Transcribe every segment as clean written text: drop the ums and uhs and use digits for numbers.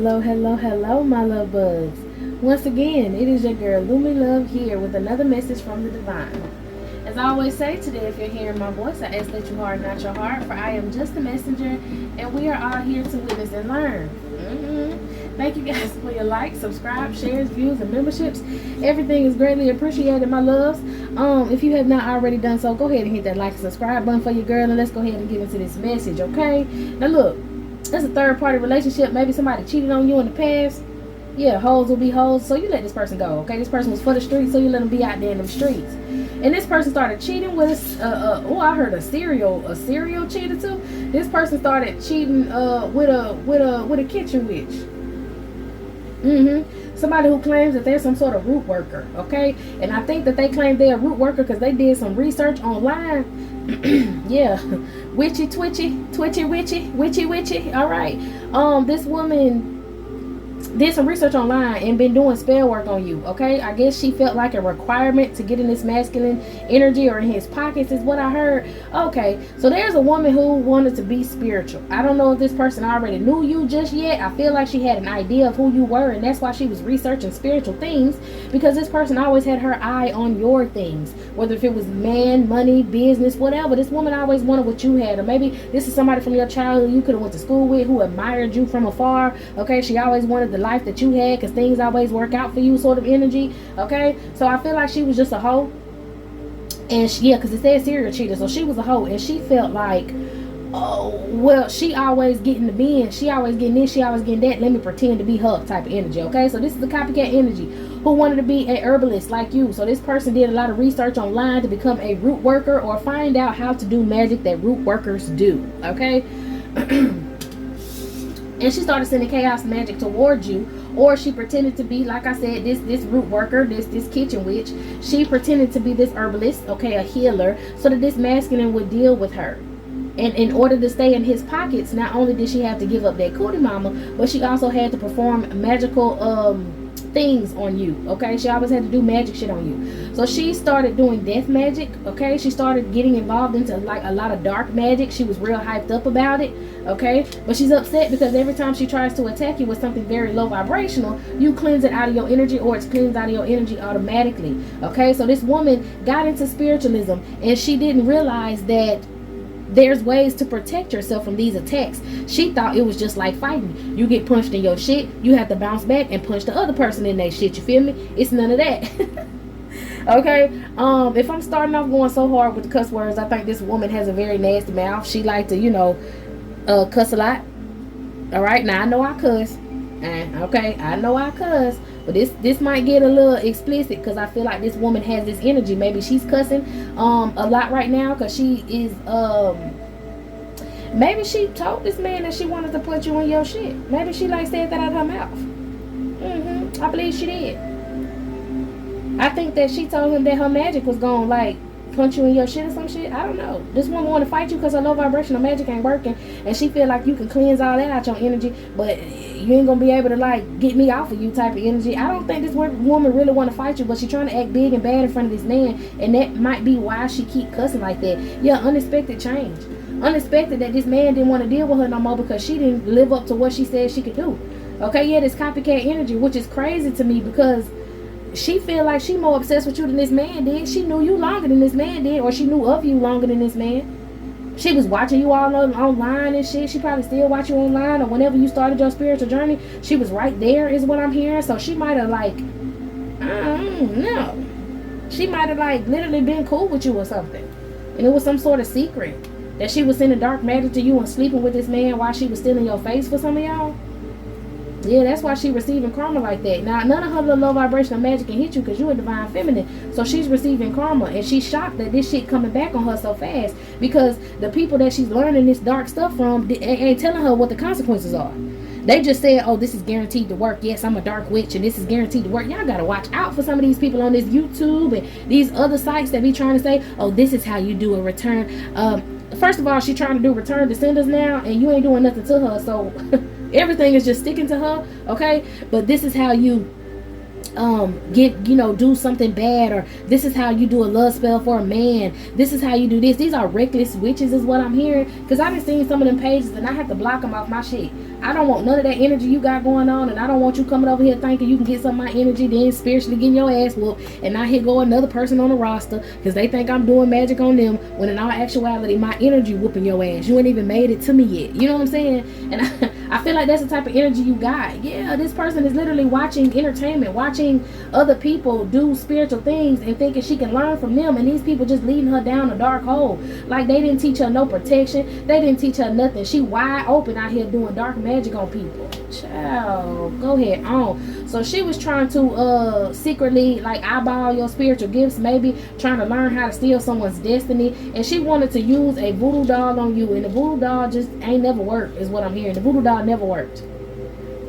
Hello, my love bugs. Once again, it is your girl Lumi Love here with another message from the divine. As I always say today, if you're hearing my voice, I ask that you harden not your heart, for I am just a messenger, and we are all here to witness and learn. Thank you guys for your likes, subscribe, shares, views, and memberships. Everything is greatly appreciated, my loves. If you have not already done so, go ahead and hit that like and subscribe button for your girl, and let's go ahead and get into this message, okay? Now look, it's a third party relationship. Maybe somebody cheated on you in the past. Yeah, hoes will be hoes, so you let this person go, okay? This person was for the streets, so you let them be out there in them streets. And this person started cheating with I heard a serial cheater too. This person started cheating with a kitchen witch. Somebody who claims that they're some sort of root worker, okay? And I think that they claim they're a root worker because they did some research online. Yeah, witchy, all right. This woman did some research online and been doing spell work on you, okay? I guess she felt like a requirement to get in this masculine energy or in his pockets is what I heard. Okay, so there's a woman who wanted to be spiritual. I don't know if this person already knew you just yet. I feel like she had an idea of who you were, and that's why she was researching spiritual things, because this person always had her eye on your things, whether if it was man, money, business, whatever. This woman always wanted what you had. Or maybe this is somebody from your childhood you could have went to school with who admired you from afar, okay? She always wanted the life that you had because things always work out for you sort of energy, okay? So I feel like she was just a hoe. And because it said serial cheater, so she was a hoe, and she felt like, oh, well, she always getting the bin, she always getting this, she always getting that, let me pretend to be her type of energy, okay? So this is the copycat energy who wanted to be a herbalist like you. So this person did a lot of research online to become a root worker or find out how to do magic that root workers do, okay? And she started sending chaos magic towards you, or she pretended to be, like I said, this root worker, this kitchen witch. She pretended to be this herbalist, okay, a healer, so that this masculine would deal with her. And in order to stay in his pockets, not only did she have to give up that cootie mama, but she also had to perform magical things on you, okay? She always had to do magic shit on you. So she started doing death magic, okay? She started getting involved into like a lot of dark magic. She was real hyped up about it, okay? But she's upset because every time she tries to attack you with something very low vibrational, you cleanse it out of your energy, or it's cleansed out of your energy automatically, okay? So this woman got into spiritualism, and she didn't realize that there's ways to protect yourself from these attacks. She thought it was just like fighting. You get punched in your shit, you have to bounce back and punch the other person in their shit. You feel me? It's none of that. Okay, if I'm starting off going so hard with the cuss words, I think this woman has a very nasty mouth. She like to, cuss a lot. All right, now I know I cuss. Okay, I know I cuss, but this might get a little explicit because I feel like this woman has this energy. Maybe she's cussing a lot right now because she is maybe she told this man that she wanted to put you in your shit. Maybe she said that out of her mouth. I believe she did. I think that she told him that her magic was gonna punch you in your shit or some shit. I don't know. This woman want to fight you because her low vibrational magic ain't working, and she feel like you can cleanse all that out your energy, but you ain't gonna be able to get me off of you type of energy. I don't think this woman really want to fight you, but she trying to act big and bad in front of this man, and that might be why she keep cussing like that. Yeah, unexpected change. Unexpected that this man didn't want to deal with her no more because she didn't live up to what she said she could do. Okay, yeah, this copycat energy, which is crazy to me because she feel like she more obsessed with you than this man did. She knew you longer than this man did, or she knew of you longer than this man. She was watching you all online and shit. She probably still watch you online, or whenever you started your spiritual journey, she was right there is what I'm hearing. So she might have I don't know. She might have literally been cool with you or something. And it was some sort of secret that she was sending dark magic to you and sleeping with this man while she was still in your face for some of y'all. Yeah, that's why she's receiving karma like that. Now, none of her little low vibrational magic can hit you because you're a divine feminine. So she's receiving karma, and she's shocked that this shit coming back on her so fast because the people that she's learning this dark stuff from ain't telling her what the consequences are. They just said, oh, this is guaranteed to work. Yes, I'm a dark witch, and this is guaranteed to work. Y'all got to watch out for some of these people on this YouTube and these other sites that be trying to say, oh, this is how you do a return. First of all, she's trying to do return to senders now, and you ain't doing nothing to her. So everything is just sticking to her, okay? But this is how you do something bad, or this is how you do a love spell for a man. This is how you do this. These are reckless witches is what I'm hearing, because I've been seeing some of them pages and I have to block them off my shit. I don't want none of that energy you got going on, and I don't want you coming over here thinking you can get some of my energy, then spiritually getting your ass whooped, and now here go another person on the roster because they think I'm doing magic on them, when in all actuality my energy whooping your ass. You ain't even made it to me yet. You know what I'm saying? And I feel like that's the type of energy you got. Yeah, this person is literally watching entertainment, watching other people do spiritual things and thinking she can learn from them, and these people just leading her down a dark hole. Like they didn't teach her no protection, they didn't teach her nothing. She wide open out here doing dark magic on people. Child, go ahead on. So she was trying to secretly like eyeball your spiritual gifts, maybe trying to learn how to steal someone's destiny, and she wanted to use a voodoo doll on you, and the voodoo doll just ain't never worked, is what I'm hearing. The voodoo doll never worked.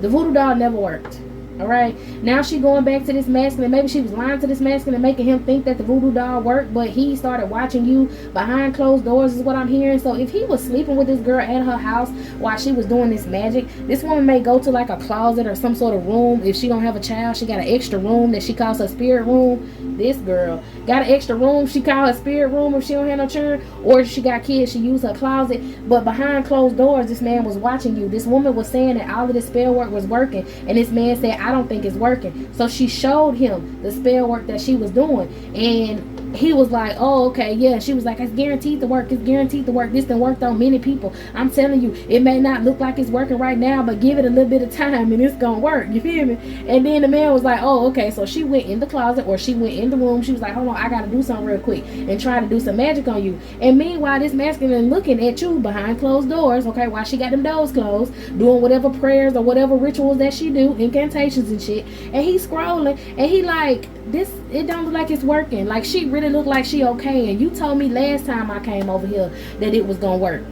The voodoo doll never worked. All right, now she going back to this masculine. Maybe she was lying to this masculine, making him think that the voodoo doll worked, but he started watching you behind closed doors, is what I'm hearing. So if he was sleeping with this girl at her house while she was doing this magic, this woman may go to like a closet or some sort of room. If she don't have a child, she got an extra room that she calls her spirit room. This girl got an extra room she calls her spirit room if she don't have no children, or if she got kids, she use her closet. But behind closed doors, this man was watching you. This woman was saying that all of this spell work was working, and this man said, I don't think it's working. So she showed him the spell work that she was doing, and he was like, oh, okay, yeah. She was like, it's guaranteed to work. It's guaranteed to work. This done worked on many people. I'm telling you, it may not look like it's working right now, but give it a little bit of time and it's gonna work. You feel me? And then the man was like, oh, okay. So she went in the closet, or she went in the room. She was like, hold on, I gotta do something real quick, and try to do some magic on you. And meanwhile, this masculine looking at you behind closed doors, okay, while she got them doors closed, doing whatever prayers or whatever rituals that she do, incantations and shit. And he's scrolling, and he like, this, it don't look like it's working. Like, she really look like she okay, and you told me last time I came over here that it was gonna work.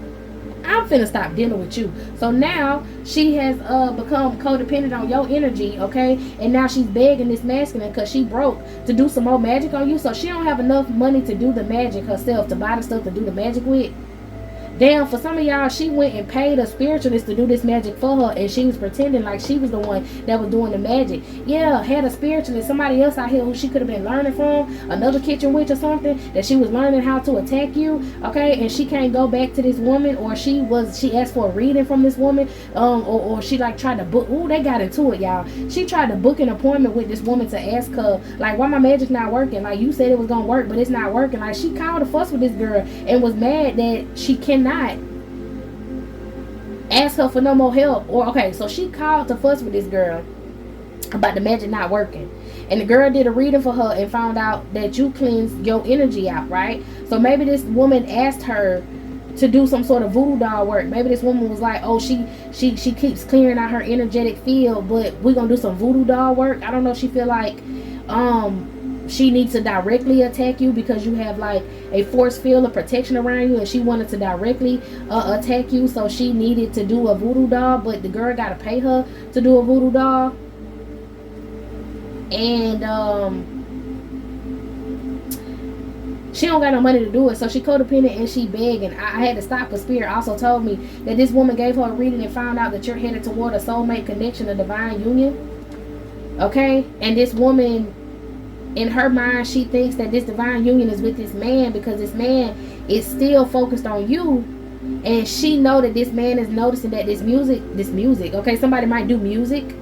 I'm finna stop dealing with you. So now she has become codependent on your energy, okay? And now she's begging this masculine, because she broke, to do some more magic on you. So she don't have enough money to do the magic herself, to buy the stuff to do the magic with. Damn, for some of y'all, she went and paid a spiritualist to do this magic for her, and she was pretending like she was the one that was doing the magic. Yeah, had a spiritualist, somebody else out here who she could have been learning from, another kitchen witch or something, that she was learning how to attack you, okay? And she can't go back to this woman, or she asked for a reading from this woman, or she like tried to book. Ooh, they got into it, y'all. She tried to book an appointment with this woman to ask her, like, why my magic's not working? Like, you said it was gonna work, but it's not working. Like, she called a fuss with this girl and was mad that she cannot ask her for no more help. Or okay, so she called to fuss with this girl about the magic not working, and the girl did a reading for her and found out that you cleanse your energy out, right? So maybe this woman asked her to do some sort of voodoo doll work. Maybe this woman was like, oh, she keeps clearing out her energetic field, but we're gonna do some voodoo doll work. I don't know, she feel like she needs to directly attack you because you have like a force field of protection around you, and she wanted to directly attack you. So she needed to do a voodoo doll, but the girl got to pay her to do a voodoo doll. And she don't got no money to do it, so she codependent and she begging. I had to stop, because Spirit also told me that this woman gave her a reading and found out that you're headed toward a soulmate connection, a divine union, okay? And this woman, in her mind, she thinks that this divine union is with this man, because this man is still focused on you, and she know that this man is noticing that this music, okay, somebody might do music,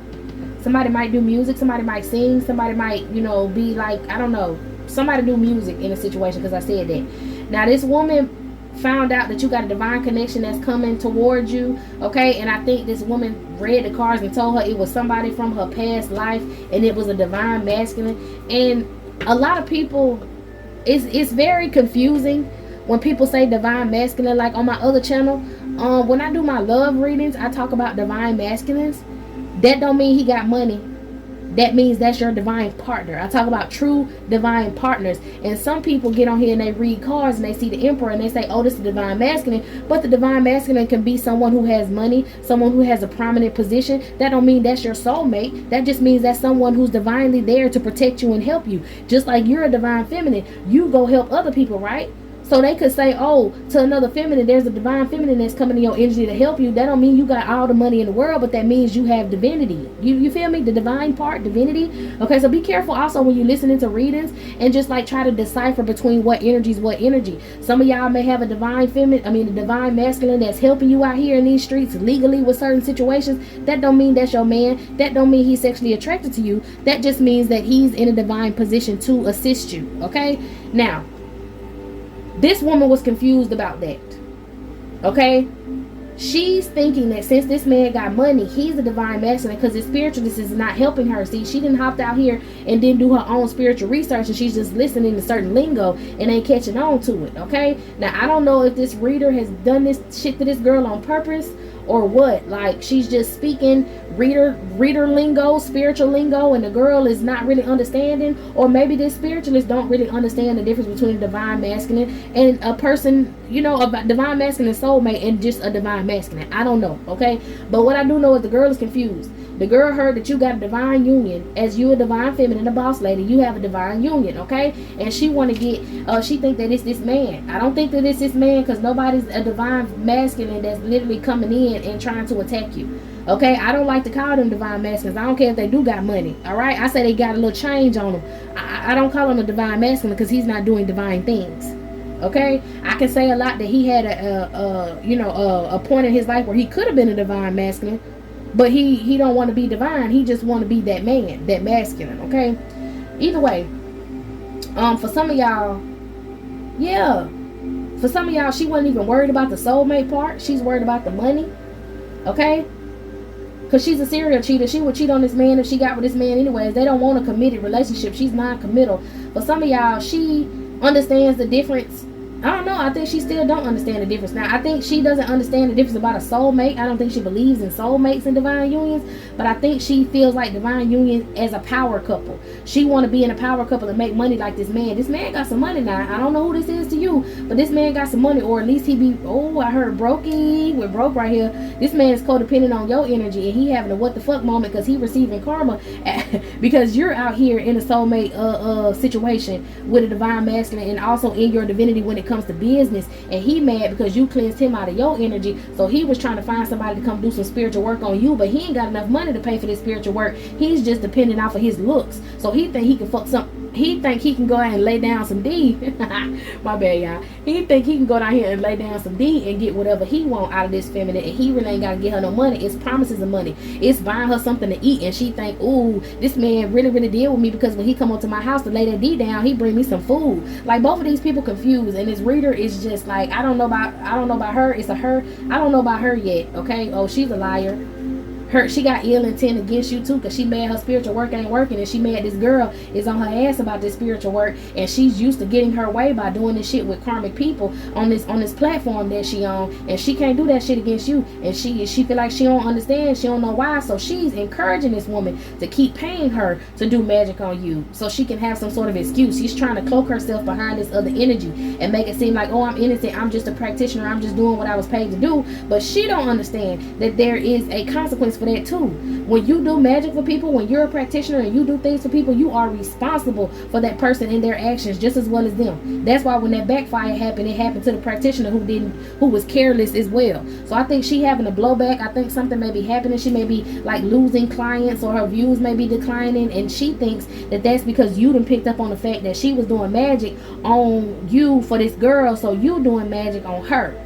somebody might sing, somebody might, you know, be like, I don't know, somebody do music in a situation, because I said that. Now this woman found out that you got a divine connection that's coming towards you, okay? And I think this woman read the cards and told her it was somebody from her past life, and it was a divine masculine. And a lot of people, it's very confusing when people say divine masculine. Like on my other channel, when I do my love readings, I talk about divine masculines. That don't mean he got money. That means that's your divine partner. I talk about true divine partners. And some people get on here and they read cards and they see the Emperor and they say, oh, this is the divine masculine. But the divine masculine can be someone who has money, someone who has a prominent position. That don't mean that's your soulmate. That just means that's someone who's divinely there to protect you and help you. Just like you're a divine feminine, you go help other people, right? So they could say, oh, to another feminine, there's a divine feminine that's coming in your energy to help you. That don't mean you got all the money in the world, but that means you have divinity. You feel me? The divine part, divinity. Okay, so be careful also when you're listening to readings and just like try to decipher between what energy is what energy. Some of y'all may have a divine feminine, a divine masculine that's helping you out here in these streets legally with certain situations. That don't mean that's your man. That don't mean he's sexually attracted to you. That just means that he's in a divine position to assist you. Okay, now this woman was confused about that. Okay, she's thinking that since this man got money, he's a divine masculine, because his spiritualness is not helping her. See, she didn't hop out here and didn't do her own spiritual research, and she's just listening to certain lingo and ain't catching on to it. Okay, now I don't know if this reader has done this shit to this girl on purpose or what. Like, she's just speaking reader lingo, spiritual lingo, and the girl is not really understanding. Or maybe this spiritualist don't really understand the difference between a divine masculine and a person, you know, a divine masculine soulmate and just a divine masculine. I don't know. Okay, but what I do know is the girl is confused. The girl heard that you got a divine union, as you a divine feminine, a boss lady. You have a divine union, okay? And she want to get, she think that it's this man. I don't think that it's this man, because nobody's a divine masculine that's literally coming in and trying to attack you, okay? I don't like to call them divine masculines. I don't care if they do got money, all right? I say they got a little change on them. I don't call him a divine masculine because he's not doing divine things. Okay, I can say a lot that he had a point in his life where he could have been a divine masculine, but he don't want to be divine. He just want to be that man, that masculine. Okay, either way, for some of y'all, yeah, for some of y'all, she wasn't even worried about the soulmate part. She's worried about the money. Okay, because she's a serial cheater. She would cheat on this man if she got with this man anyways. They don't want a committed relationship. She's non-committal. For some of y'all, she understands the difference. I don't know. I think she still don't understand the difference. Now, I think she doesn't understand the difference about a soulmate. I don't think she believes in soulmates and divine unions. But I think she feels like divine union as a power couple. She want to be in a power couple and make money like this man. This man got some money now. I don't know who this is to you, but this man got some money. Or at least he be, oh, I heard brokey. We're broke right here. This man is codependent on your energy. And he having a what the fuck moment because he receiving karma because you're out here in a soulmate situation with a divine masculine and also in your divinity when it comes to business, and he mad because you cleansed him out of your energy. So he was trying to find somebody to come do some spiritual work on you, but he ain't got enough money to pay for this spiritual work. He's just dependent off of his looks. So he think he can fuck some. He think he can go out and lay down some D. My bad, y'all. He think he can go down here and lay down some D and get whatever he want out of this feminine, and he really ain't gotta get her no money. It's promises of money. It's buying her something to eat, and she think, ooh, this man really deal with me because when he come up to my house to lay that D down, he bring me some food. Like, both of these people confused, and this reader is just like, I don't know about her. It's a her. I don't know about her yet. Okay. Oh, she's a liar. She got ill intent against you too, because she mad her spiritual work ain't working, and she mad this girl is on her ass about this spiritual work, and she's used to getting her way by doing this shit with karmic people on this platform that she on, and she can't do that shit against you, and she feel like she don't understand, she don't know why. So she's encouraging this woman to keep paying her to do magic on you so she can have some sort of excuse. She's trying to cloak herself behind this other energy and make it seem like, oh, I'm innocent, I'm just a practitioner, I'm just doing what I was paid to do. But she don't understand that there is a consequence for that too. When you do magic for people, when you're a practitioner and you do things for people, you are responsible for that person and their actions just as well as them. That's why when that backfire happened, it happened to the practitioner who was careless as well. So I think she having a blowback. I think something may be happening. She may be like losing clients, or her views may be declining, and she thinks that that's because you done picked up on the fact that she was doing magic on you for this girl, so you doing magic on her.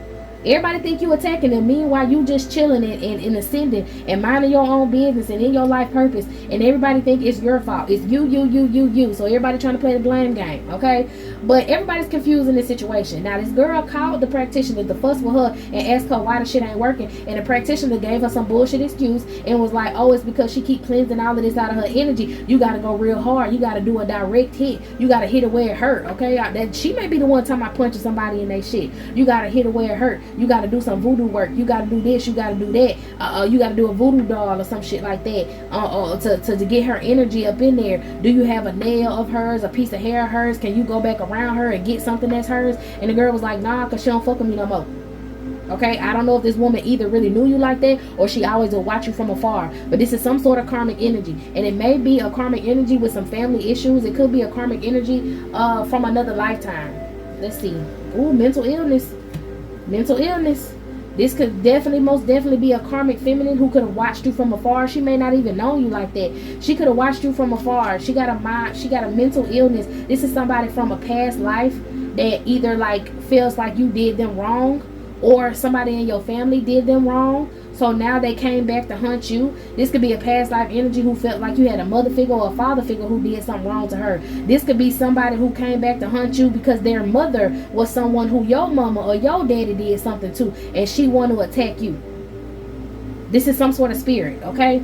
Everybody think you attacking them, meanwhile you just chilling and ascending and minding your own business and in your life purpose, and everybody think it's your fault. It's you. So everybody trying to play the blame game, okay? But everybody's confused in this situation. Now this girl called the practitioner to fuss with her and asked her why the shit ain't working, and the practitioner gave her some bullshit excuse and was like, oh, it's because she keep cleansing all of this out of her energy. You gotta go real hard. You gotta do a direct hit. You gotta hit it where it hurt, okay? That she may be the one talking about punching somebody in their shit. You gotta hit it where it hurt. You got to do some voodoo work. You got to do this. You got to do that. You got to do a voodoo doll or some shit like that to get her energy up in there. Do you have a nail of hers, a piece of hair of hers? Can you go back around her and get something that's hers? And the girl was like, nah, because she don't fuck with me no more. Okay, I don't know if this woman either really knew you like that, or she always will watch you from afar. But this is some sort of karmic energy, and it may be a karmic energy with some family issues. It could be a karmic energy from another lifetime. Let's see. Ooh, mental illness. Mental illness. This could definitely, most definitely be a karmic feminine who could have watched you from afar. She may not even know you like that. She could have watched you from afar. She got a mind. She got a mental illness. This is somebody from a past life that either like feels like you did them wrong, or somebody in your family did them wrong. So now they came back to hunt you. This could be a past life energy who felt like you had a mother figure or a father figure who did something wrong to her. This could be somebody who came back to hunt you because their mother was someone who your mama or your daddy did something to, and she wanted to attack you. This is some sort of spirit, okay?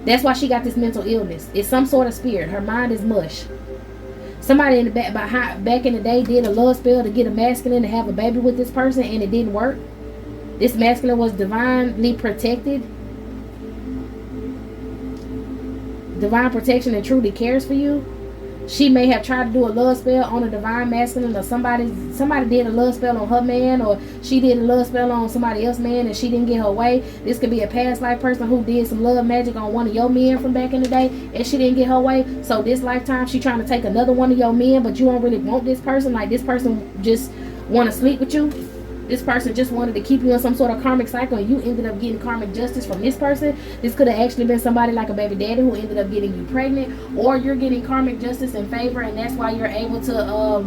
That's why she got this mental illness. It's some sort of spirit. Her mind is mush. Somebody in the back in the day did a love spell to get a masculine to have a baby with this person, and it didn't work. This masculine was divinely protected. Divine protection and truly cares for you. She may have tried to do a love spell on a divine masculine, or somebody did a love spell on her man, or she did a love spell on somebody else's man and she didn't get her way. This could be a past life person who did some love magic on one of your men from back in the day and she didn't get her way. So this lifetime she trying to take another one of your men, but you don't really want this person. Like, this person just want to sleep with you. This person just wanted to keep you in some sort of karmic cycle, and you ended up getting karmic justice from this person. This could have actually been somebody like a baby daddy who ended up getting you pregnant, or you're getting karmic justice in favor, and that's why you're able to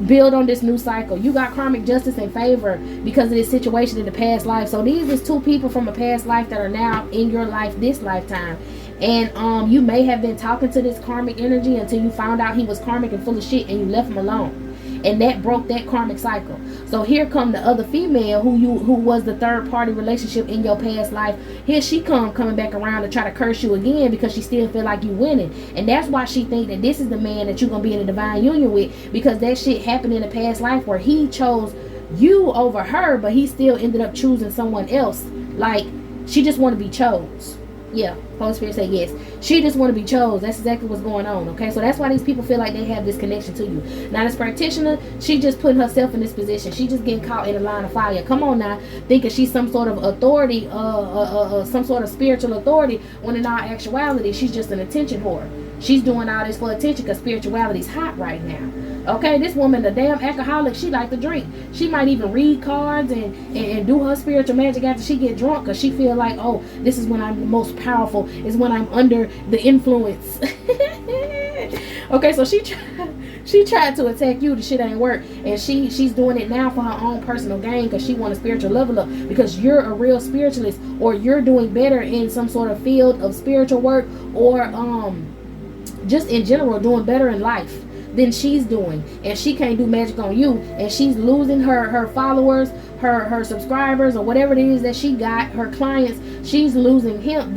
build on this new cycle. You got karmic justice in favor because of this situation in the past life. So these is two people from a past life that are now in your life this lifetime. And you may have been talking to this karmic energy until you found out he was karmic and full of shit, and you left him alone. And that broke that karmic cycle. So here come the other female who was the third party relationship in your past life. Here she coming back around to try to curse you again because she still feel like you winning. And that's why she think that this is the man that you're going to be in a divine union with, because that shit happened in a past life where he chose you over her, but he still ended up choosing someone else. Like, she just want to be chose. Yeah, Holy Spirit say yes. She just want to be chose. That's exactly what's going on, okay? So that's why these people feel like they have this connection to you. Now, this practitioner, she just putting herself in this position. She just getting caught in a line of fire. Come on now, thinking she's some sort of authority, some sort of spiritual authority, when in all actuality, she's just an attention whore. She's doing all this for attention because spirituality's hot right now. Okay, this woman, the damn alcoholic, she like to drink. She might even read cards and do her spiritual magic after she get drunk, because she feel like, oh, this is when I'm the most powerful, is when I'm under the influence. Okay, so she tried to attack you. The shit ain't work, and she's doing it now for her own personal gain, because she want a spiritual level up, because you're a real spiritualist, or you're doing better in some sort of field of spiritual work, or just in general doing better in life than she's doing, and she can't do magic on you, and she's losing her followers, her subscribers, or whatever it is that she got, her clients. She's losing him.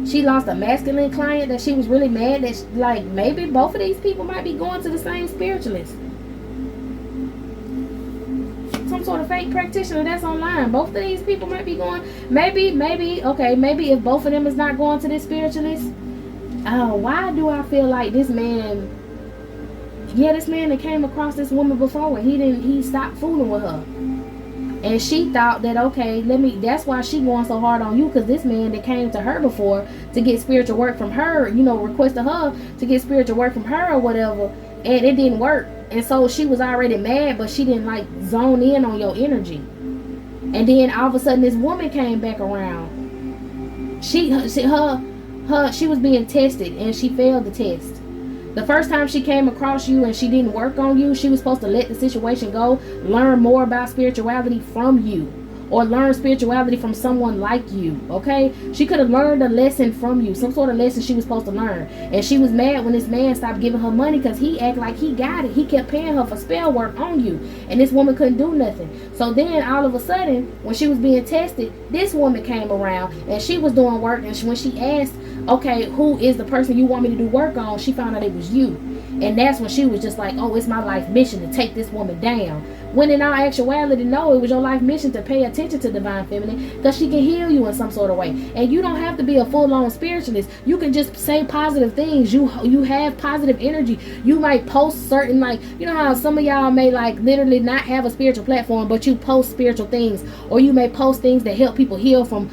She lost a masculine client that she was really mad that like maybe both of these people might be going to the same spiritualist, some sort of fake practitioner that's online. Both of these people might be going, maybe if both of them is not going to this spiritualist. Why do I feel like this man that came across this woman before, and he stopped fooling with her, and she thought that, okay, that's why she going so hard on you, because this man that came to her before to get spiritual work from her, requested her to get spiritual work from her or whatever, and it didn't work, and so she was already mad, but she didn't like zone in on your energy. And then all of a sudden this woman came back around. She was being tested, and she failed the test. The first time she came across you and she didn't work on you, she was supposed to let the situation go, learn more about spirituality from you, or learn spirituality from someone like you, okay? She could have learned a lesson from you, some sort of lesson she was supposed to learn. And she was mad when this man stopped giving her money because he acted like he got it. He kept paying her for spell work on you, and this woman couldn't do nothing. So then all of a sudden, when she was being tested, this woman came around and she was doing work, and when she asked, okay, who is the person you want me to do work on, she found out it was you. And that's when she was just like, oh, it's my life mission to take this woman down. When in all actuality, no, it was your life mission to pay attention to divine feminine, because she can heal you in some sort of way. And you don't have to be a full-on spiritualist. You can just say positive things. You have positive energy. You might post certain, like, you know how some of y'all may like literally not have a spiritual platform, but you post spiritual things, or you may post things that help people heal from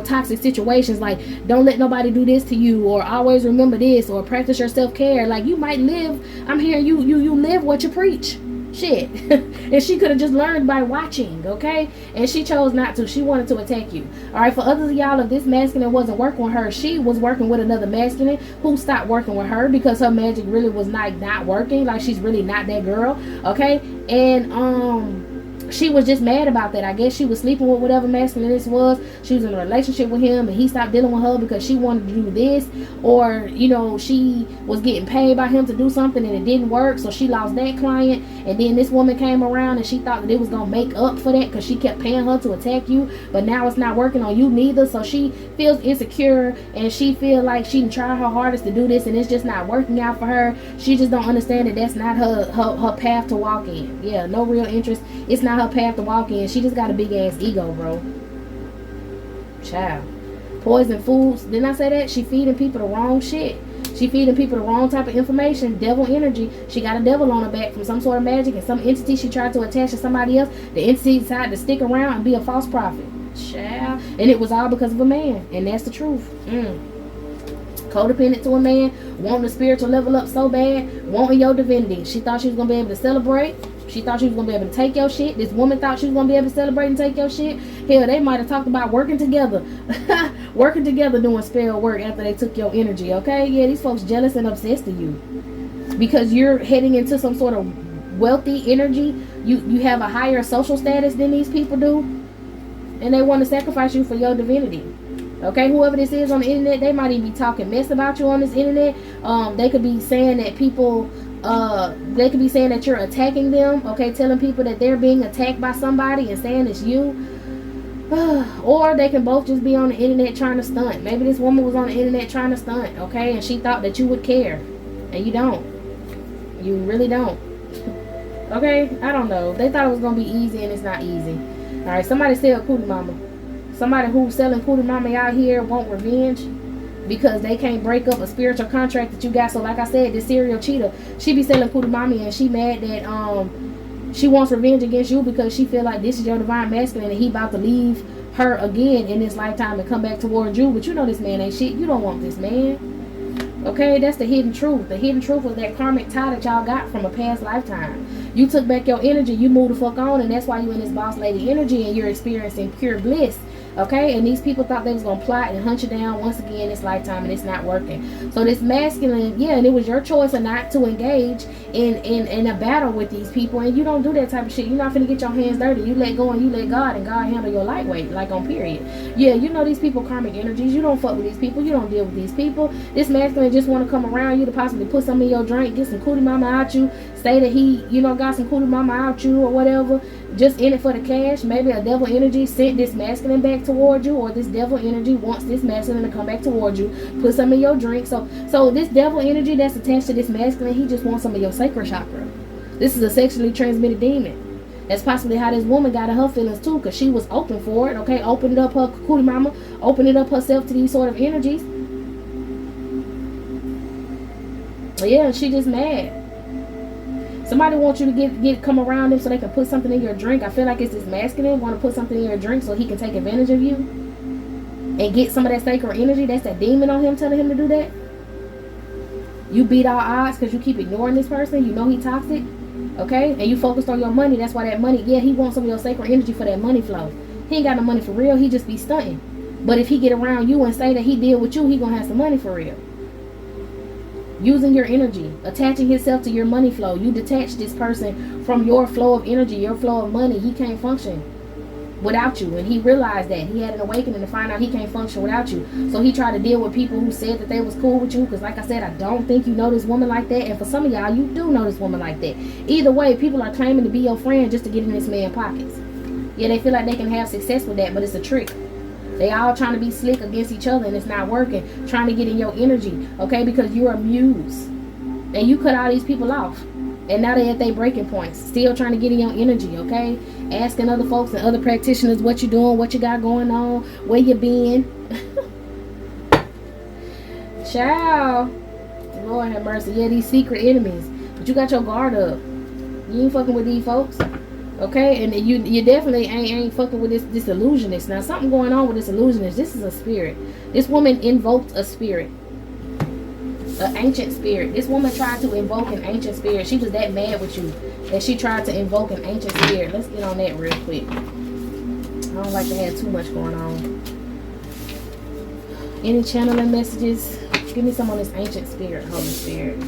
toxic situations, like don't let nobody do this to you, or always remember this, or practice your self-care. Like, you might might live, I'm hearing you live what you preach. Shit. And she could have just learned by watching, okay? And she chose not to. She wanted to attack you. Alright, for others of y'all, if this masculine wasn't working with her, she was working with another masculine who stopped working with her because her magic really was not working. Like, she's really not that girl, okay? And she was just mad about that. I guess she was sleeping with whatever masculine this was. She was in a relationship with him and he stopped dealing with her because she wanted to do this, or you know, she was getting paid by him to do something and it didn't work, so she lost that client. And then this woman came around and she thought that it was gonna make up for that because she kept paying her to attack you, but now it's not working on you neither. So she feels insecure and she feels like she tried her hardest to do this and it's just not working out for her. She just don't understand that that's not her path to walk in. Yeah, no real interest. It's not her path to walk in. She just got a big ass ego, bro. Child. Poison foods. Didn't I say that? She feeding people the wrong shit. She feeding people the wrong type of information. Devil energy. She got a devil on her back from some sort of magic and some entity she tried to attach to somebody else. The entity decided to stick around and be a false prophet. Child. And it was all because of a man. And that's the truth. Codependent to a man. Wanting the spiritual level up so bad. Wanting your divinity. She thought she was going to be able to celebrate. She thought she was going to be able to take your shit. This woman thought she was going to be able to celebrate and take your shit. Hell, they might have talked about working together. Working together doing spell work after they took your energy, okay? Yeah, these folks jealous and obsessed with you. Because you're heading into some sort of wealthy energy. You have a higher social status than these people do. And they want to sacrifice you for your divinity. Okay, whoever this is on the internet, they might even be talking mess about you on this internet. They could be saying that people... they could be saying that you're attacking them, okay, telling people that they're being attacked by somebody and saying it's you. Or they can both just be on the internet trying to stunt. Maybe this woman was on the internet trying to stunt, okay, and she thought that you would care, and you don't. You really don't. Okay, I don't know. They thought it was gonna be easy, and it's not easy. All right, somebody sell Cootie Mama. Somebody who's selling Cootie Mama out here want revenge because they can't break up a spiritual contract that you got. So like I said, this serial cheater, she be selling Cootie Mama and she mad that she wants revenge against you because she feel like this is your divine masculine and he about to leave her again in this lifetime and come back towards you. But you know this man ain't shit. You don't want this man. Okay, that's the hidden truth. The hidden truth was that karmic tie that y'all got from a past lifetime. You took back your energy, you moved the fuck on, and that's why you in this boss lady energy and you're experiencing pure bliss. Okay, and these people thought they was gonna plot and hunt you down once again this lifetime, and it's not working. So this masculine, yeah, and it was your choice or not to engage in a battle with these people, and you don't do that type of shit. You're not finna get your hands dirty. You let go and you let God, and God handle your lightweight, like on period. Yeah, you know these people karmic energies. You don't fuck with these people. You don't deal with these people. This masculine just want to come around you to possibly put some in your drink, get some Cootie Mama out you, say that he, you know, got some Cootie Mama out you or whatever. Just in it for the cash. Maybe a devil energy sent this masculine back towards you, or this devil energy wants this masculine to come back towards you, put some in your drink. So this devil energy that's attached to this masculine, he just wants some of your sacral chakra. This is a sexually transmitted demon. That's possibly how this woman got in her feelings too, because she was open for it. Okay, opened up her Cootie Mama, opening up herself to these sort of energies. Yeah, she just mad. Somebody wants you to come around them so they can put something in your drink. I feel like it's this masculine want to put something in your drink so he can take advantage of you and get some of that sacred energy. That's that demon on him telling him to do that. You beat all odds because you keep ignoring this person. You know he toxic, okay? And you focused on your money. That's why that money, yeah, he wants some of your sacred energy for that money flow. He ain't got no money for real. He just be stunting. But if he get around you and say that he deal with you, he gonna have some money for real. Using your energy, attaching himself to your money flow. You detach this person from your flow of energy, your flow of money. He can't function without you. And he realized that. He had an awakening to find out he can't function without you. So he tried to deal with people who said that they was cool with you. Because like I said, I don't think you know this woman like that. And for some of y'all, you do know this woman like that. Either way, people are claiming to be your friend just to get in this man's pockets. Yeah, they feel like they can have success with that, but it's a trick. They all trying to be slick against each other and it's not working. Trying to get in your energy, okay? Because you're a muse. And you cut all these people off. And now they're at their breaking points. Still trying to get in your energy, okay? Asking other folks and other practitioners what you doing, what you got going on, where you been. Child. Lord have mercy. Yeah, these secret enemies. But you got your guard up. You ain't fucking with these folks. Okay, and you definitely ain't fucking with this illusionist. Now, something going on with this illusionist. This is a spirit. This woman invoked a spirit. An ancient spirit. This woman tried to invoke an ancient spirit. She was that mad with you that she tried to invoke an ancient spirit. Let's get on that real quick. I don't like to have too much going on. Any channeling messages? Give me some on this ancient spirit, Holy Spirit.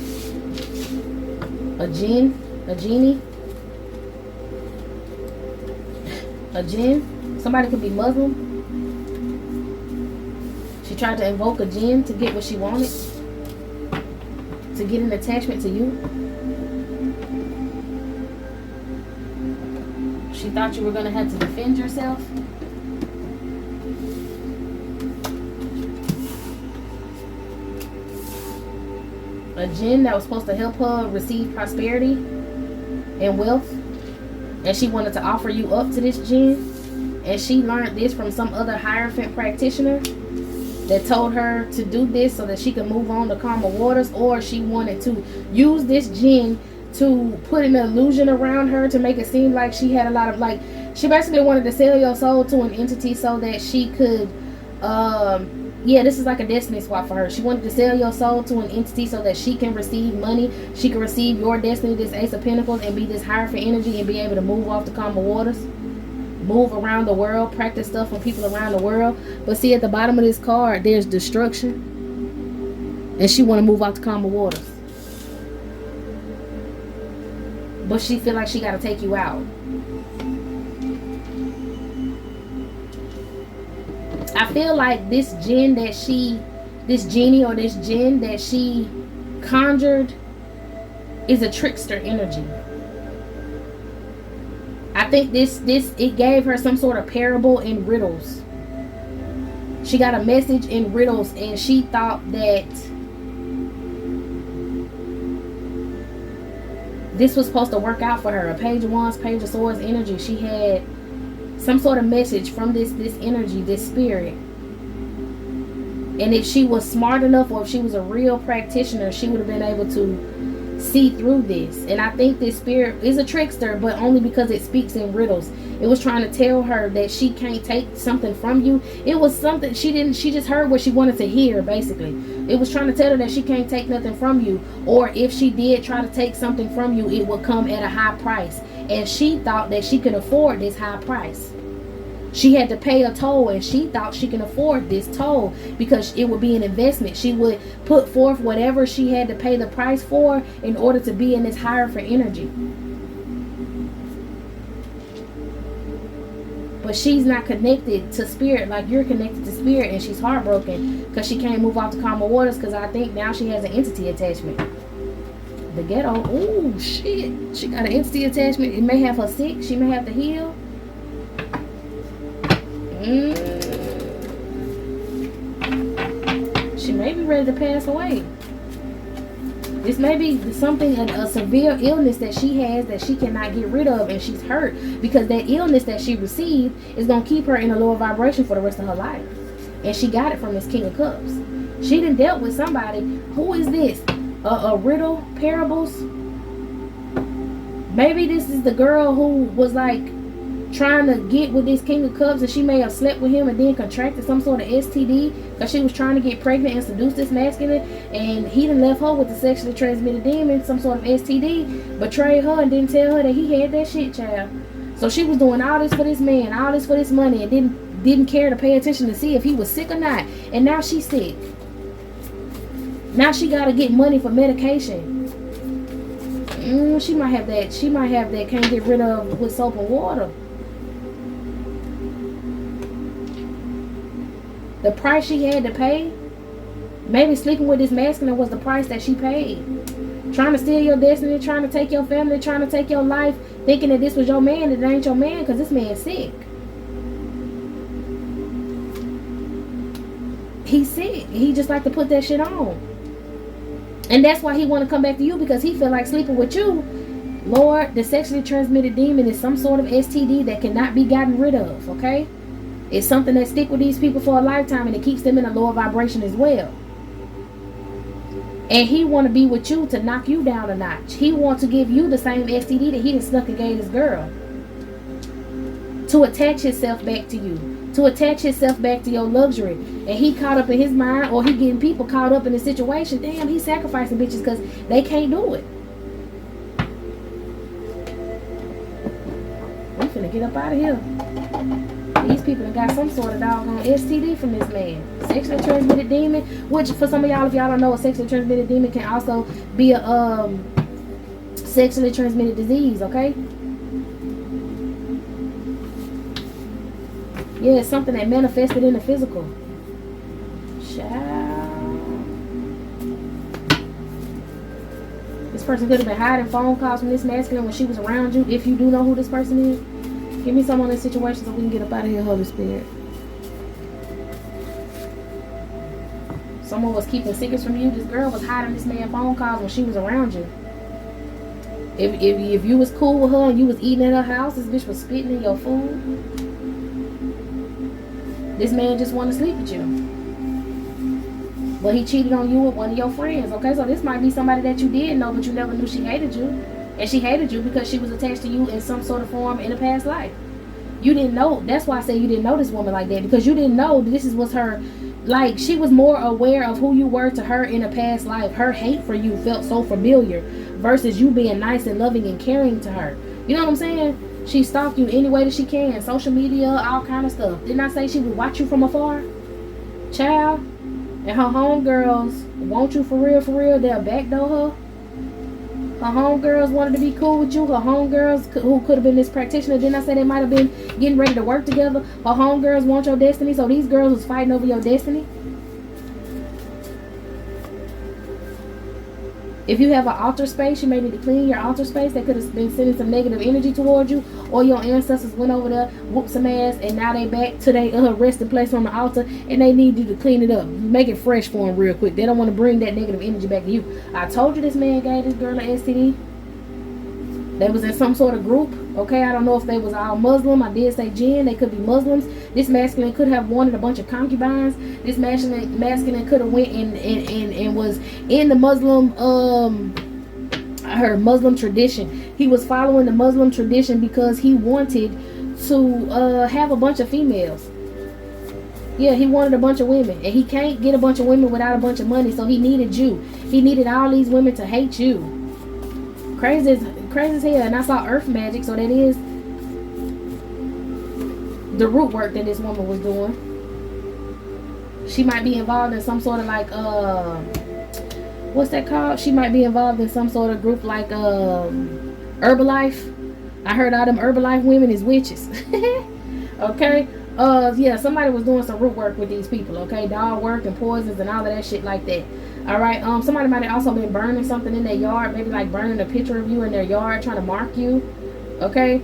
A jinn? A genie? A jinn? Somebody could be Muslim. She tried to invoke a jinn to get what she wanted. To get an attachment to you. She thought you were going to have to defend yourself. A jinn that was supposed to help her receive prosperity and wealth. And she wanted to offer you up to this jinn. And she learned this from some other Hierophant practitioner that told her to do this so that she could move on to calmer waters. Or she wanted to use this jinn to put an illusion around her to make it seem like she had a lot of, like, she basically wanted to sell your soul to an entity so that she could yeah, this is like a destiny swap for her. She wanted to sell your soul to an entity so that she can receive money. She can receive your destiny, this Ace of Pentacles, and be this Hierophant energy and be able to move off the calmer waters. Move around the world, practice stuff from people around the world. But see, at the bottom of this card, there's destruction. And she want to move off the calmer waters. But she feel like she got to take you out. I feel like this jinn that this genie or this jinn that she conjured is a trickster energy. I think it gave her some sort of parable in riddles. She got a message in riddles and she thought that this was supposed to work out for her. A Page of Wands, Page of Swords energy. She had some sort of message from this energy, this spirit. And if she was smart enough, or if she was a real practitioner, she would have been able to see through this. And I think this spirit is a trickster, but only because it speaks in riddles. It was trying to tell her that she can't take something from you. It was something she just heard what she wanted to hear, basically. It was trying to tell her that she can't take nothing from you. Or if she did try to take something from you, it would come at a high price. And she thought that she could afford this high price. She had to pay a toll, and she thought she can afford this toll because it would be an investment. She would put forth whatever she had to pay the price for in order to be in this Hierophant energy. But she's not connected to spirit like you're connected to spirit, and she's heartbroken because she can't move off the calmer waters because I think now she has an entity attachment. The ghetto. Oh, shit. She got an entity attachment. It may have her sick. She may have to heal. She may be ready to pass away. This may be something, a severe illness that she has that she cannot get rid of, and she's hurt because that illness that she received is going to keep her in a lower vibration for the rest of her life. And she got it from this King of Cups. She done dealt with somebody. Who is this? A riddle? Parables? Maybe this is the girl who was like trying to get with this King of Cups, and she may have slept with him and then contracted some sort of STD because she was trying to get pregnant and seduce this masculine, and he done left her with the sexually transmitted demon, some sort of STD, betrayed her and didn't tell her that he had that shit, child. So she was doing all this for this man, all this for this money, and didn't care to pay attention to see if he was sick or not. And now she's sick. Now she got to get money for medication. She might have that. She might have that. Can't get rid of with soap and water. The price she had to pay, maybe sleeping with this masculine was the price that she paid. Trying to steal your destiny, trying to take your family, trying to take your life, thinking that this was your man, and it ain't your man because this man's sick. He's sick. He just like to put that shit on. And that's why he want to come back to you, because he feel like sleeping with you. Lord, the sexually transmitted demon is some sort of STD that cannot be gotten rid of, okay? It's something that stick with these people for a lifetime, and it keeps them in a lower vibration as well. And he want to be with you to knock you down a notch. He want to give you the same STD that he done snuck and gave this girl. To attach himself back to you. to attach himself back to your luxury. And he caught up in his mind, or he getting people caught up in the situation. Damn, he sacrificing bitches because they can't do it. We finna get up out of here. These people have got some sort of doggone STD from this man. Sexually transmitted demon, which for some of y'all, if y'all don't know, a sexually transmitted demon can also be a sexually transmitted disease, okay? Yeah, it's something that manifested in the physical. Child. This person could have been hiding phone calls from this masculine when she was around you, if you do know who this person is. Give me some on this situation so we can get up out of here, Holy Spirit. Someone was keeping secrets from you. This girl was hiding this man phone calls when she was around you. If you was cool with her and you was eating at her house, this bitch was spitting in your food. This man just want to sleep with you. But he cheated on you with one of your friends. Okay, so this might be somebody that you did know, but you never knew she hated you. And she hated you because she was attached to you in some sort of form in a past life. You didn't know. That's why I say you didn't know this woman like that. Because you didn't know this was her. Like, she was more aware of who you were to her in a past life. Her hate for you felt so familiar versus you being nice and loving and caring to her. You know what I'm saying? She stalked you any way that she can. Social media, all kind of stuff. Didn't I say she would watch you from afar? Child. And her homegirls want you for real. They'll backdoor her. Her homegirls wanted to be cool with you. Her homegirls who could have been this practitioner. Didn't I say they might have been getting ready to work together? Her homegirls want your destiny. So these girls was fighting over your destiny. If you have an altar space, you may need to clean your altar space. They could have been sending some negative energy towards you. Or your ancestors went over there, whooped some ass, and now they back to their resting place on the altar, and they need you to clean it up. Make it fresh for them real quick. They don't want to bring that negative energy back to you. I told you this man gave this girl an STD. They was in some sort of group. Okay, I don't know if they was all Muslim. I did say jinn. They could be Muslims. This masculine could have wanted a bunch of concubines. This masculine could have went and was in the Muslim Muslim tradition. He was following the Muslim tradition because he wanted to have a bunch of females. Yeah, he wanted a bunch of women, and he can't get a bunch of women without a bunch of money. So he needed you. He needed all these women to hate you. Crazy as hell. And I saw earth magic, so that is the root work that this woman was doing. She might be involved in some sort of like what's that called? She might be involved in some sort of group like Herbalife. I heard all them Herbalife women is witches. Okay. Yeah, somebody was doing some root work with these people. Okay, dog work and poisons and all of that shit like that. All right. Somebody might have also been burning something in their yard. Maybe like burning a picture of you in their yard, trying to mark you. Okay.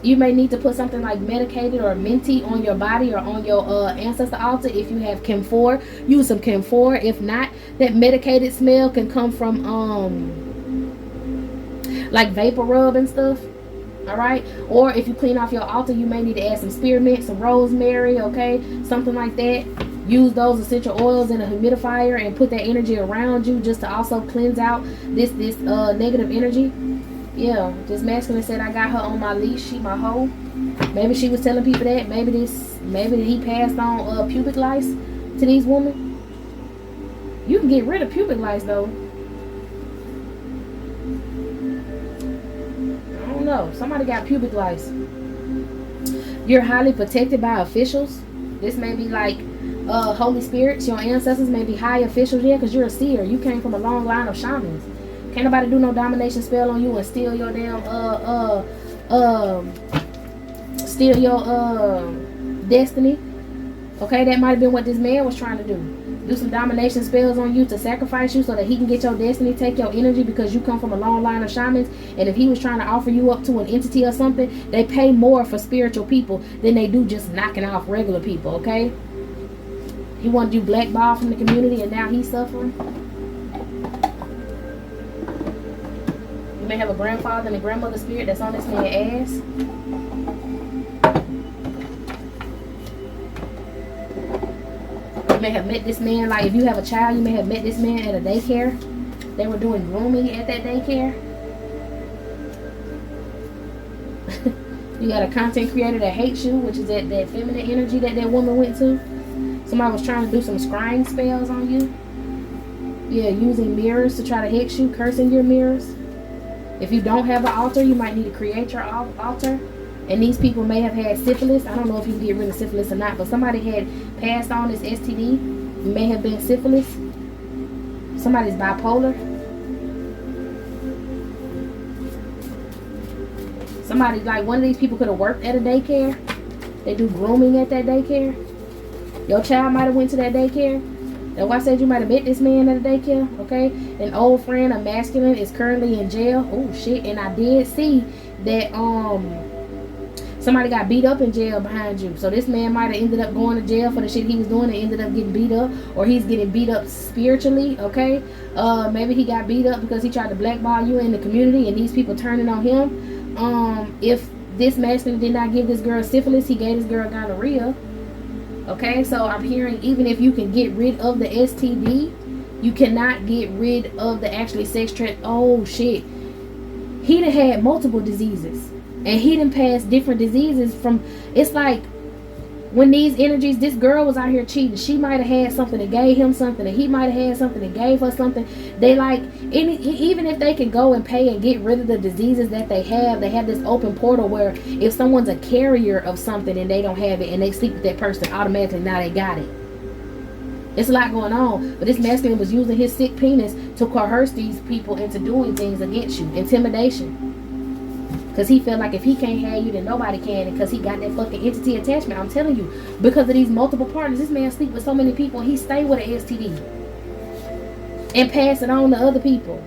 You may need to put something like medicated or minty on your body or on your ancestor altar. If you have camphor, use some camphor. If not, that medicated smell can come from like vapor rub and stuff. All right. Or if you clean off your altar, you may need to add some spearmint, some rosemary. Okay, something like that. Use those essential oils in a humidifier and put that energy around you just to also cleanse out this negative energy. Yeah, this masculine said I got her on my leash. She my hoe. Maybe she was telling people that. Maybe he passed on pubic lice to these women. You can get rid of pubic lice though. I don't know. Somebody got pubic lice. You're highly protected by officials. This may be like Holy Spirits. Your ancestors may be high officials. Yeah, because you're a seer. You came from a long line of shamans. Can't nobody do no domination spell on you and steal your damn steal your destiny. Okay, that might have been what this man was trying to do. Do some domination spells on you to sacrifice you so that he can get your destiny, take your energy, because you come from a long line of shamans. And if he was trying to offer you up to an entity or something, they pay more for spiritual people than they do just knocking off regular people. Okay, he wanted you blackballed from the community, and now he's suffering. You may have a grandfather and a grandmother spirit that's on this man's ass. You may have met this man, like if you have a child, you may have met this man at a daycare. They were doing grooming at that daycare. You got a content creator that hates you, which is that feminine energy that woman went to. Somebody was trying to do some scrying spells on you. Yeah, using mirrors to try to hex you, cursing your mirrors. If you don't have an altar, you might need to create your altar. And these people may have had syphilis. I don't know if you can get rid of syphilis or not, but somebody had passed on this STD. It may have been syphilis. Somebody's bipolar. Somebody, like one of these people could have worked at a daycare. They do grooming at that daycare. Your child might have went to that daycare. That's why I said you might have met this man at a daycare, okay? An old friend, a masculine, is currently in jail. Oh, shit. And I did see that somebody got beat up in jail behind you. So this man might have ended up going to jail for the shit he was doing and ended up getting beat up. Or he's getting beat up spiritually, okay? Maybe he got beat up because he tried to blackball you in the community and these people turning on him. If this masculine did not give this girl syphilis, he gave this girl gonorrhea. Okay, so I'm hearing even if you can get rid of the STD, you cannot get rid of the actually sex trend. Oh shit, he done had multiple diseases, and he done passed different diseases from. It's like when these energies, this girl was out here cheating. She might have had something that gave him something, and he might have had something that gave her something. They like even if they can go and pay and get rid of the diseases that they have this open portal where if someone's a carrier of something and they don't have it and they sleep with that person, automatically now they got it. It's a lot going on, but this masculine was using his sick penis to coerce these people into doing things against you. Intimidation. Because he felt like if he can't have you, then nobody can. Because he got that fucking entity attachment. I'm telling you. Because of these multiple partners, this man sleep with so many people. He stay with an STD. And pass it on to other people.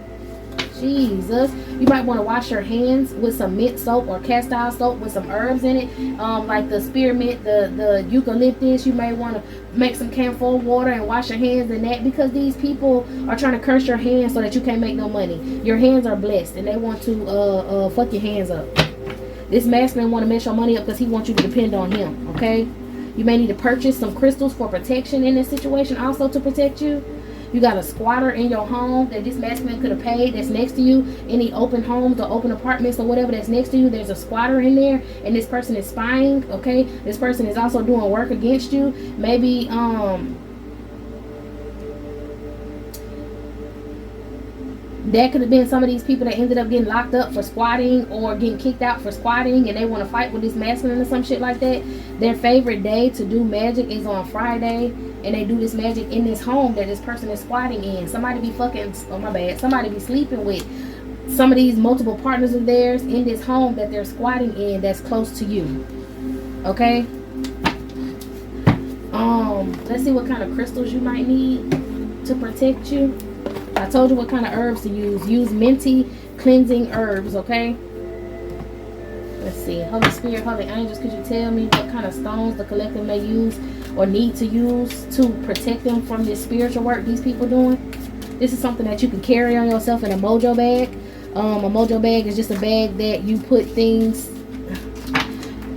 Jesus. You might want to wash your hands with some mint soap or castile soap with some herbs in it. Like the spearmint, the eucalyptus. You may want to make some camphor water and wash your hands in that. Because these people are trying to curse your hands so that you can't make no money. Your hands are blessed and they want to fuck your hands up. This masculine want to mess your money up because he wants you to depend on him. Okay? You may need to purchase some crystals for protection in this situation also to protect you. You got a squatter in your home that this masculine could have paid that's next to you. Any open homes or open apartments or whatever that's next to you, there's a squatter in there and this person is spying, okay? This person is also doing work against you. Maybe that could have been some of these people that ended up getting locked up for squatting or getting kicked out for squatting and they want to fight with this masculine or some shit like that. Their favorite day to do magic is on Friday and they do this magic in this home that this person is squatting in. Somebody be fucking, oh my bad, somebody be sleeping with some of these multiple partners of theirs in this home that they're squatting in that's close to you. Okay? Let's see what kind of crystals you might need to protect you. I told you what kind of herbs to use. Use minty cleansing herbs, okay? Let's see. Holy Spirit, Holy Angels, could you tell me what kind of stones the collective may use or need to use to protect them from this spiritual work these people doing? This is something that you can carry on yourself in a mojo bag. A mojo bag is just a bag that you put things...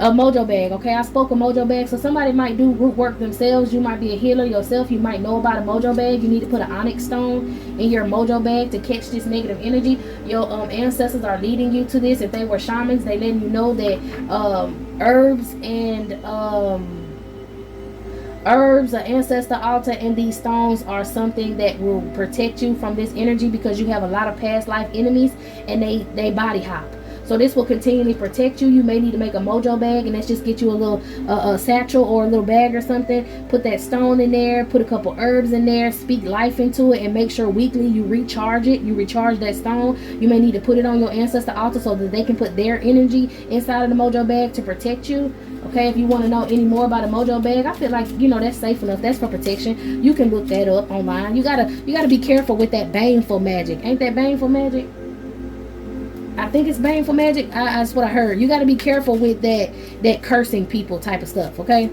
A mojo bag, okay? I spoke a mojo bag, so somebody might do root work themselves. You might be a healer yourself. You might know about a mojo bag. You need to put an onyx stone in your mojo bag to catch this negative energy. Your ancestors are leading you to this. If they were shamans, they letting you know that herbs and herbs, an ancestor altar, and these stones are something that will protect you from this energy because you have a lot of past life enemies and they body hop. So this will continually protect you. You may need to make a mojo bag, and let's just get you a little a satchel or a little bag or something. Put that stone in there. Put a couple herbs in there. Speak life into it, and make sure weekly you recharge it. You recharge that stone. You may need to put it on your ancestor altar so that they can put their energy inside of the mojo bag to protect you. Okay, if you want to know any more about a mojo bag, I feel like, you know, that's safe enough. That's for protection. You can look that up online. You gotta be careful with that baneful magic. Ain't that baneful magic? I think it's baneful magic. That's what I heard. You got to be careful with that cursing people type of stuff, okay?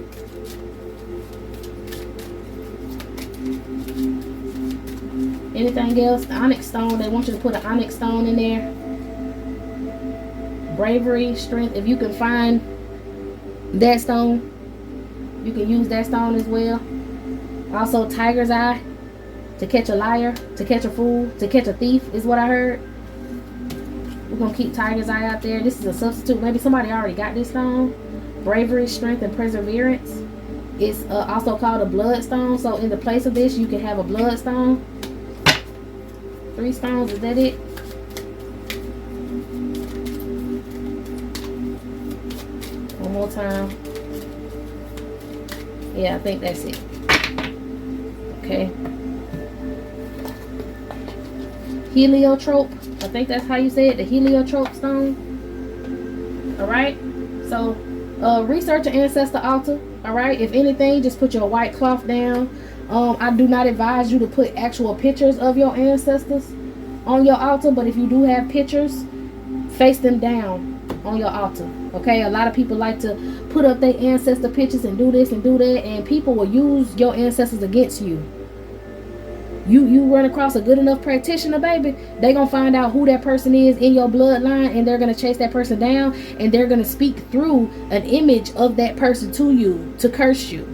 Anything else? The onyx stone. They want you to put an onyx stone in there. Bravery, strength. If you can find that stone, you can use that stone as well. Also, tiger's eye. To catch a liar. To catch a fool. To catch a thief is what I heard. We're going to keep Tiger's Eye out there. This is a substitute. Maybe somebody already got this stone. Bravery, strength, and perseverance. It's also called a bloodstone. So in the place of this, you can have a bloodstone. 3 stones. Is that it? One more time. Yeah, I think that's it. Okay. Heliotrope. I think that's how you say it. The heliotrope stone. Alright. So, research an ancestor altar. Alright. If anything, just put your white cloth down. I do not advise you to put actual pictures of your ancestors on your altar. But if you do have pictures, face them down on your altar. Okay, a lot of people like to put up their ancestor pictures and do this and do that, and people will use your ancestors against you. You run across a good enough practitioner, baby, they gonna find out who that person is in your bloodline, and they're gonna chase that person down, and they're gonna speak through an image of that person to you, to curse you,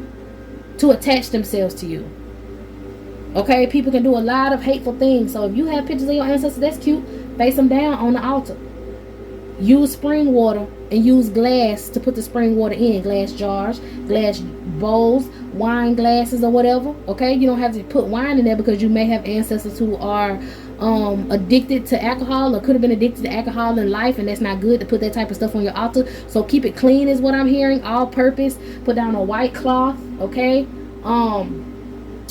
to attach themselves to you. Okay, people can do a lot of hateful things. So if you have pictures of your ancestors, that's cute. Face them down on the altar. Use spring water and use glass to put the spring water in. Glass jars, glass bowls, wine glasses, or whatever. Okay, you don't have to put wine in there because you may have ancestors who are addicted to alcohol or could have been addicted to alcohol in life, and that's not good to put that type of stuff on your altar. So keep it clean is what I'm hearing. All purpose. Put down a white cloth. Okay.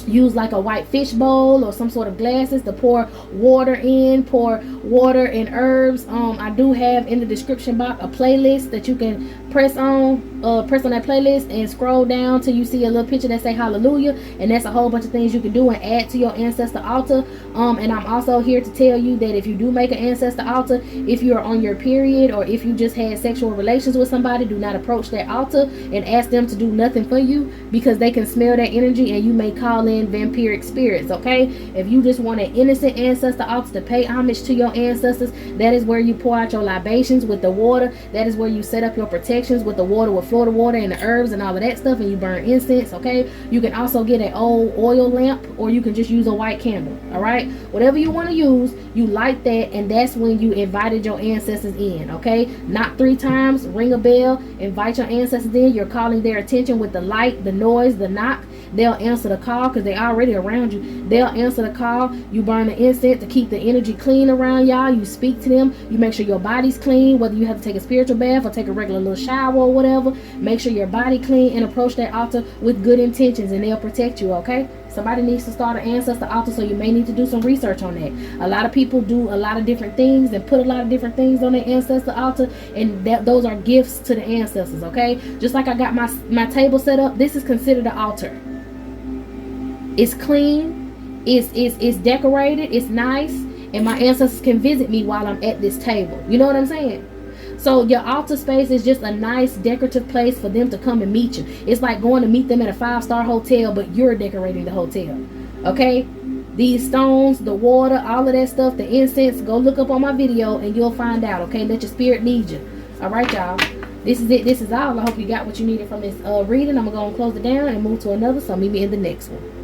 Use like a white fish bowl or some sort of glasses to pour water in. Pour water and herbs. I do have in the description box a playlist that you can press on that playlist and scroll down till you see a little picture that say hallelujah, and that's a whole bunch of things you can do and add to your ancestor altar. And I'm also here to tell you that if you do make an ancestor altar, if you are on your period or if you just had sexual relations with somebody, do not approach that altar and ask them to do nothing for you, because they can smell that energy and you may call in vampiric spirits. Okay, if you just want an innocent ancestor altar to pay homage to your ancestors, that is where you pour out your libations with the water. That is where you set up your protections with the water, with Florida water and the herbs and all of that stuff, and you burn incense. Okay, you can also get an old oil lamp, or you can just use a white candle. All right, whatever you want to use, you light that, and that's when you invited your ancestors in. Okay, knock 3 times, ring a bell, invite your ancestors in. You're calling their attention with the light, the noise, the knock. They'll answer the call because they're already around you. They'll answer the call. You burn the incense to keep the energy clean around y'all. You speak to them. You make sure your body's clean, whether you have to take a spiritual bath or take a regular little shower or whatever. Make sure your body clean and approach that altar with good intentions, and they'll protect you. Okay, somebody needs to start an ancestor altar, so you may need to do some research on that. A lot of people do a lot of different things and put a lot of different things on their ancestor altar, and those are gifts to the ancestors. Okay, just like I got my table set up, this is considered an altar. It's clean, it's decorated, it's nice, and my ancestors can visit me while I'm at this table. You know what I'm saying? So your altar space is just a nice decorative place for them to come and meet you. It's like going to meet them at a 5-star hotel, but you're decorating the hotel. Okay, these stones, the water, all of that stuff, the incense, go look up on my video and you'll find out. Okay, let your spirit lead you. All right, y'all, this is it. This is all. I hope you got what you needed from this reading. I'm gonna go and close it down and move to another, so meet me in the next one.